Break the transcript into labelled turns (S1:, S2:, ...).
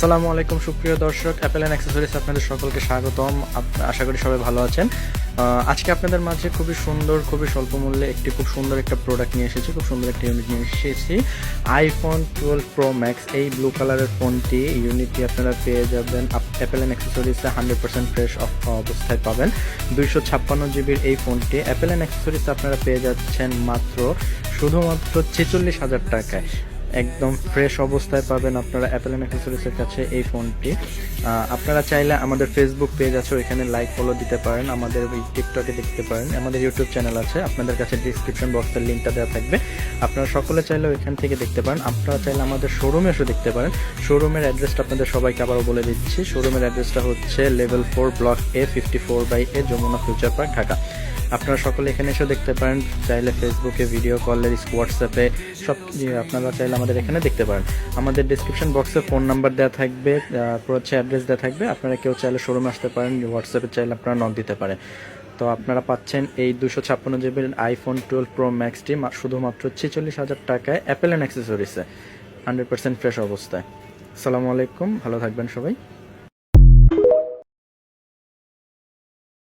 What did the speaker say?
S1: আসসালামু আলাইকুম সুপ্রিয় দর্শক, অ্যাপেল অ্যান্ড অ্যাক্সেসরিজ আপনাদের সকলকে স্বাগতম। আশা করি সবাই ভালো আছেন। আজকে আপনাদের মাঝে খুবই সুন্দর, খুবই স্বল্প মূল্যে খুব সুন্দর একটা প্রোডাক্ট নিয়ে এসেছি, খুব সুন্দর একটা ইউনিট নিয়ে এসেছি। আইফোন 12 প্রো ম্যাক্স এই ব্লু কালারের ফোনটি ইউনিটটি আপনারা পেয়ে যাবেন অ্যাপেল অ্যান্ড অ্যাক্সেসরিজে 100% ফ্রেশ অবস্থায় পাবেন। 256 জিবির এই ফোনটি অ্যাপেল অ্যান্ড অ্যাক্সেসরিজ আপনারা পেয়ে যাচ্ছেন শুধুমাত্র 46,000 টাকায়। একদম ফ্রেশ অবস্থায় পাবেন আপনারা অ্যাপেল অ্যান্ড অ্যাক্সেসরিজের কাছে এই ফোনটি। আপনারা চাইলে আমাদের ফেসবুক পেজ আছে, ওইখানে লাইক ফলো দিতে পারেন, আমাদের টিকটকে দেখতে পারেন, আমাদের ইউটিউব চ্যানেল আছে, আপনাদের কাছে ডিসক্রিপশন বক্সের লিঙ্কটা দেওয়া থাকবে। আপনারা সকলে চাইলে ওইখান থেকে দেখতে পারেন। আপনারা চাইলে আমাদের শোরুমে এসে দেখতে পারেন। শোরুমের অ্যাড্রেসটা আপনাদের সবাইকে আবারও বলে দিচ্ছি। শোরুমের অ্যাড্রেসটা হচ্ছে level 4 block A 54/A Jamuna future park, Dhaka. আপনারা সকলে এখানে এসে দেখতে পারেন। চাইলে ফেসবুকে, ভিডিও কলে, হোয়াটসঅ্যাপে সব আপনারা চাইলে আমাদের এখানে দেখতে পারেন। আমাদের ডিসক্রিপশন বক্সে ফোন নাম্বার দেওয়া থাকবে, হচ্ছে অ্যাড্রেস দেওয়া থাকবে। আপনারা কেউ চাইলে শোরুমে আসতে পারেন, হোয়াটসঅ্যাপে চাইলে আপনারা নক দিতে পারেন। তো আপনারা পাচ্ছেন এই 256 জিবির আইফোন 12 প্রো ম্যাক্সটি শুধুমাত্র 46,000 টাকায় অ্যাপেল অ্যান্ড অ্যাক্সেসরিজে 100% ফ্রেশ অবস্থায়। আসসালামু আলাইকুম, ভালো থাকবেন সবাই।